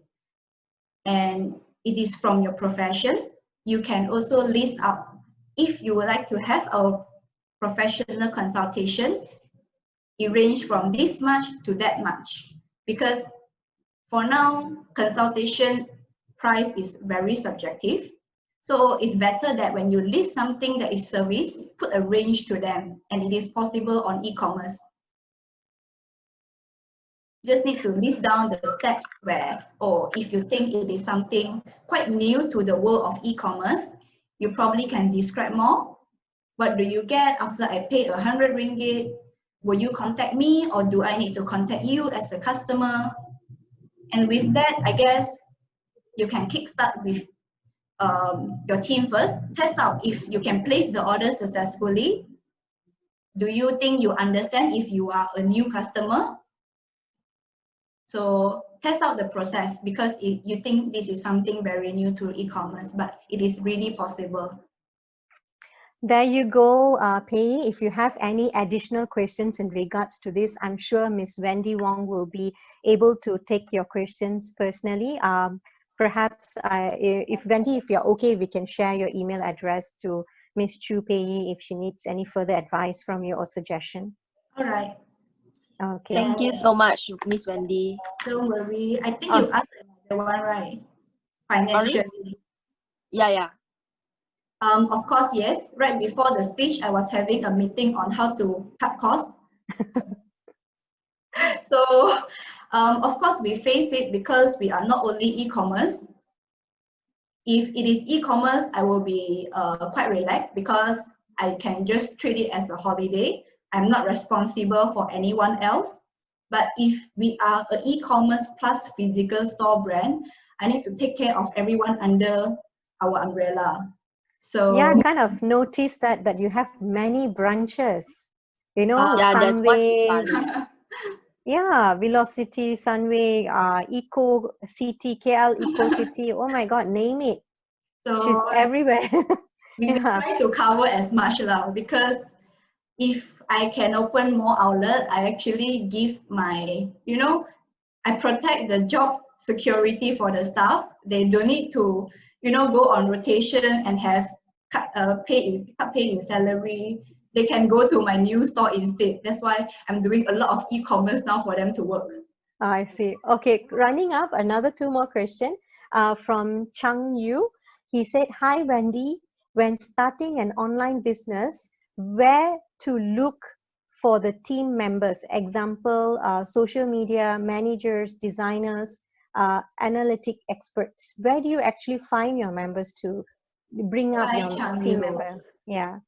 and it is from your profession, you can also list out if you would like to have a professional consultation, it ranges from this much to that much. Because for now, consultation price is very subjective. So it's better that when you list something that is service, put a range to them, and it is possible on e-commerce. Just need to list down the steps where, or if you think it is something quite new to the world of e-commerce, you probably can describe more. What do you get after I paid 100 ringgit? Will you contact me or do I need to contact you as a customer? And with that, I guess you can kickstart with your team first. Test out if you can place the order successfully. Do you think you understand if you are a new customer? So test out the process because you think this is something very new to e-commerce, but it is really possible. There you go, Pei. If you have any additional questions in regards to this, I'm sure Miss Wendy Wong will be able to take your questions personally. Perhaps, if Wendy, if you're okay, we can share your email address to Miss Chu Pei if she needs any further advice from you or suggestion. All right. Okay. Thank you so much, Miss Wendy. Don't worry. I think you asked another one, right? Financially. Yeah. Of course, yes. Right before the speech, I was having a meeting on how to cut costs. So, of course, we face it because we are not only e-commerce. If it is e-commerce, I will be quite relaxed because I can just treat it as a holiday. I'm not responsible for anyone else. But if we are an e-commerce plus physical store brand, I need to take care of everyone under our umbrella. So yeah, I kind of noticed that you have many branches. You know, Yeah, there's one Sunway, Sun. yeah, Velocity, Sunway, Eco City, KL Eco City. Oh my God, name it. She's so everywhere. we Yeah. try to cover as much now because if I can open more outlet, I actually give my, I protect the job security for the staff. They don't need to, go on rotation and have cut pay in salary. They can go to my new store instead. That's why I'm doing a lot of e-commerce now for them to work. I see. Okay, running up another 2 more questions from Chang Yu. He said, "Hi Wendy, when starting an online business, where to look for the team members? Example, social media managers, designers, analytic experts. Where do you actually find your members to bring up Hi, your Chang team Yu. member?" Yeah.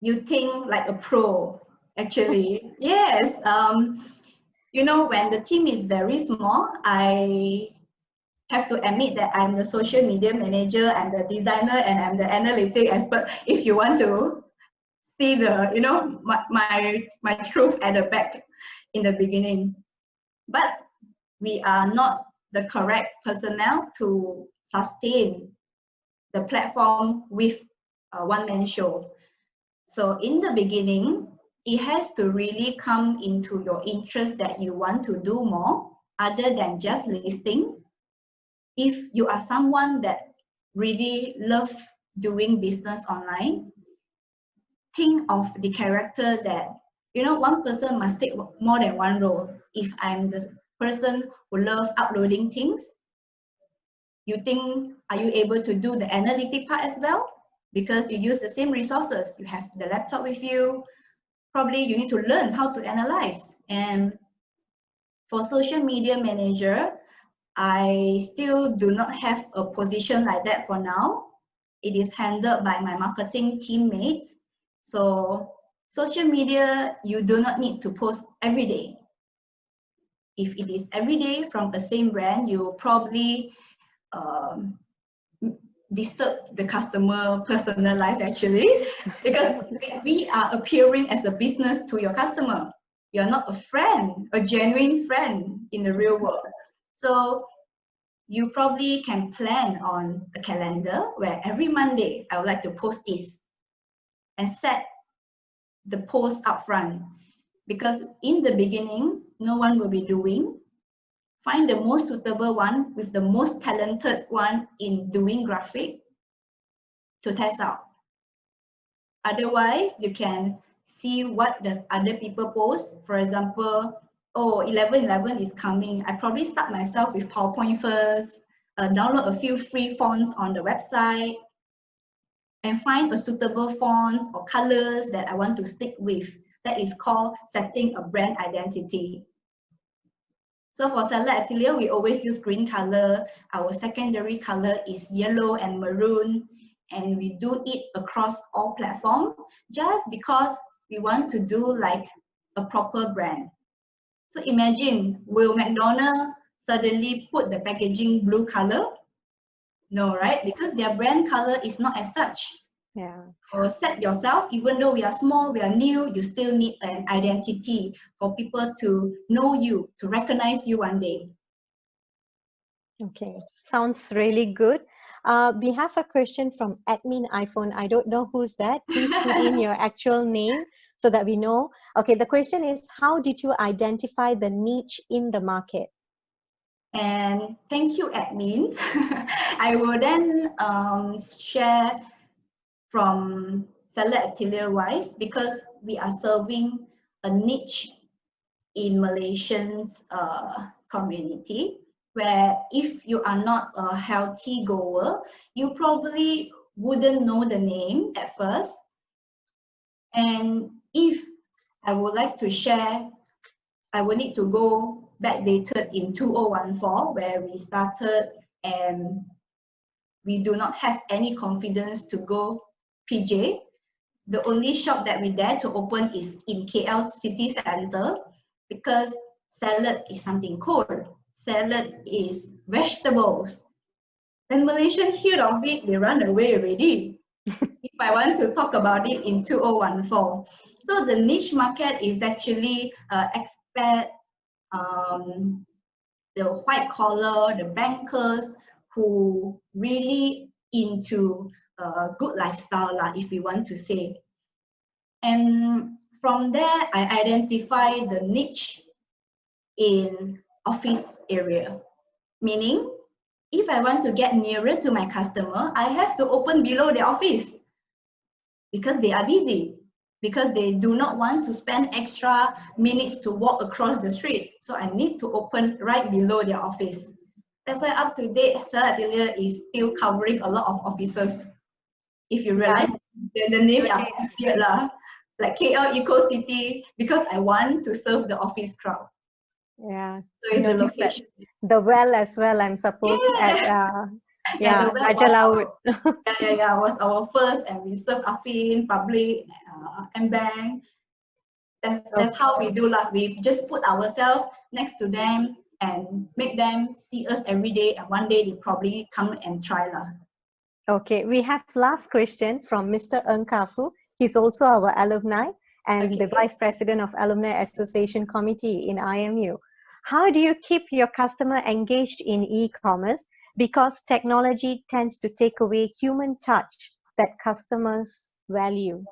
You think like a pro, actually. Yes. When the team is very small, I have to admit that I'm the social media manager, I'm the designer, and I'm the analytic expert. If you want to see the, my truth at the back in the beginning. But we are not the correct personnel to sustain the platform with a one-man show. So in the beginning, it has to really come into your interest that you want to do more other than just listing. If you are someone that really love doing business online, think of the character that, one person must take more than one role. If I'm the person who loves uploading things, you think, are you able to do the analytic part as well? Because you use the same resources. You have the laptop with you. Probably you need to learn how to analyze. And for social media manager, I still do not have a position like that for now. It is handled by my marketing teammates. So social media, you do not need to post every day. If it is every day from the same brand, you probably disturb the customer personal life actually, because we are appearing as a business to your customer. You're not a friend, a genuine friend in the real world. So you probably can plan on a calendar where every Monday I would like to post this and set the post up front, because in the beginning, no one will be doing. Find the most suitable one with the most talented one in doing graphic to test out. Otherwise, you can see what does other people post. For example, oh, 11/11 is coming. I probably start myself with PowerPoint first, download a few free fonts on the website, and find a suitable font or colors that I want to stick with. That is called setting a brand identity. So for Salad Atelier, we always use green color. Our secondary color is yellow and maroon, and we do it across all platforms just because we want to do like a proper brand. So imagine, will McDonald's suddenly put the packaging blue color? No, right? Because their brand color is not as such. Yeah. Or set yourself, even though we are small, we are new, you still need an identity for people to know you, to recognize you one day. Okay, sounds really good. We have a question from admin iPhone. I don't know who's that. Please put in your actual name so that we know. Okay, the question is, how did you identify the niche in the market? And thank you, admins. I will then share from Salad Atelier wise, because we are serving a niche in Malaysian's community, where if you are not a healthy goer, you probably wouldn't know the name at first. And if I would like to share, I will need to go backdated in 2014, where we started, and we do not have any confidence to go PJ. The only shop that we dare to open is in KL city center, because salad is something cold. Salad is vegetables. When Malaysians hear of it, they run away already. If I want to talk about it in 2014. So the niche market is actually expat, the white collar, the bankers who really into good lifestyle, if we want to say. And from there, I identify the niche in office area. Meaning, if I want to get nearer to my customer, I have to open below the office, because they are busy, because they do not want to spend extra minutes to walk across the street. So I need to open right below their office. That's why up to date, Salad Atelier is still covering a lot of offices. If you realize, the name are weird lah, like KL Eco City, because I want to serve the office crowd. Yeah. So it's the location. The well as well, I'm supposed at the well Raja Laut. was our first, and we serve Affin, Public, and Bank. That's how we do lah. We just put ourselves next to them and make them see us every day, and one day they probably come and try lah. Okay, we have last question from Mr. Ng Kafu. He's also our alumni and the Vice President of Alumni Association Committee in IMU. How do you keep your customer engaged in e-commerce? Because technology tends to take away human touch that customers value.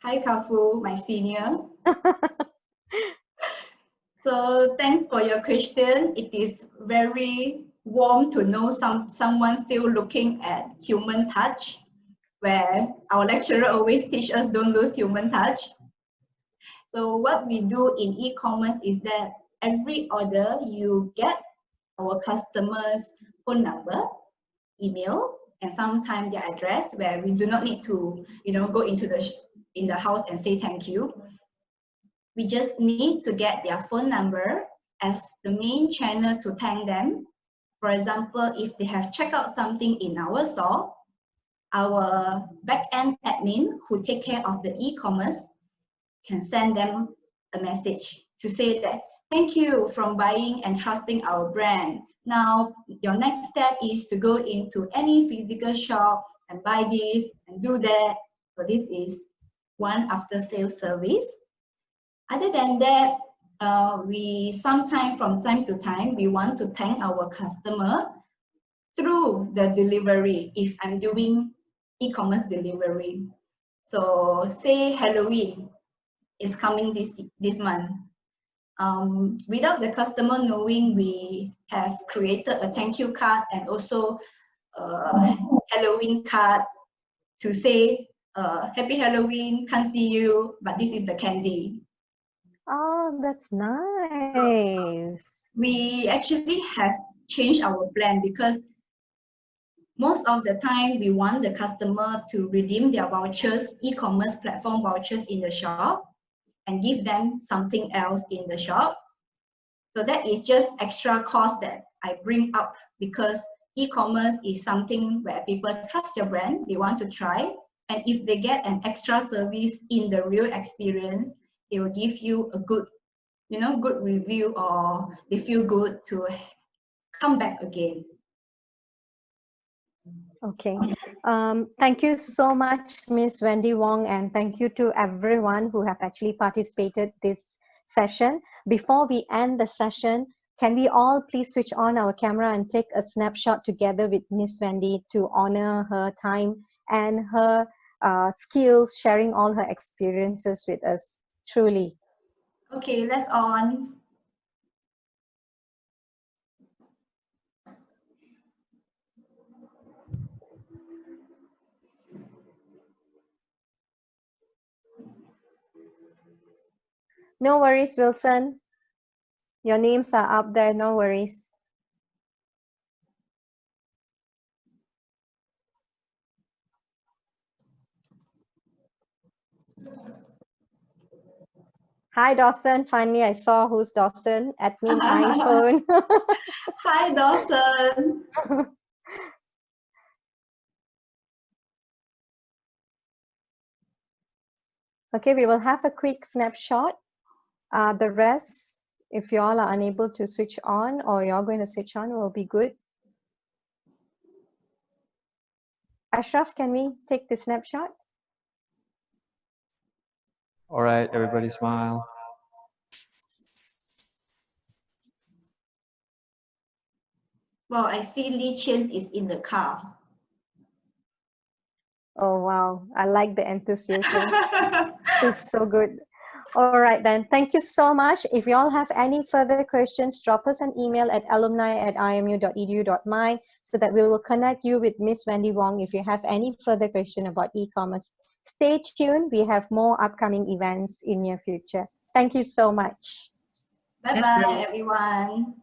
Hi Kafu, my senior. So thanks for your question. It is very warm to know someone still looking at human touch, where our lecturer always teach us don't lose human touch. So what we do in e-commerce is that every order you get our customers' phone number, email, and sometimes their address, where we do not need to, go into the house and say thank you. We just need to get their phone number as the main channel to thank them. For example, if they have checked out something in our store, our back-end admin who take care of the e-commerce can send them a message to say that, thank you for buying and trusting our brand. Now, your next step is to go into any physical shop and buy this and do that. So this is one after-sales service. Other than that, we sometimes, from time to time, we want to thank our customer through the delivery if I'm doing e-commerce delivery. So say Halloween is coming this month. Without the customer knowing, we have created a thank you card and also a Halloween card to say, Happy Halloween, can't see you, but this is the candy. Oh, that's nice. We actually have changed our plan because most of the time we want the customer to redeem their vouchers, e-commerce platform vouchers in the shop, and give them something else in the shop. So that is just extra cost that I bring up because e-commerce is something where people trust your brand, they want to try, and if they get an extra service in the real experience, they will give you a good, good review, or they feel good to come back again. Okay. Thank you so much, Miss Wendy Wong, and thank you to everyone who have actually participated this session. Before we end the session, can we all please switch on our camera and take a snapshot together with Miss Wendy to honor her time and her skills, sharing all her experiences with us, truly. Okay, let's on. No worries, Wilson. Your names are up there, no worries. Hi, Dawson. Finally, I saw who's Dawson. Admin iPhone. Hi, Dawson. Okay, we will have a quick snapshot. The rest, if you all are unable to switch on or you're going to switch on, will be good. Ashraf, can we take the snapshot? All right, everybody smile. Well, I see Lee Chen is in the car. Oh, wow. I like the enthusiasm. It's so good. All right, then. Thank you so much. If you all have any further questions, drop us an email at alumni@imu.edu.my so that we will connect you with Miss Wendy Wong if you have any further question about e-commerce. Stay tuned. We have more upcoming events in near future. Thank you so much. Bye-bye, everyone.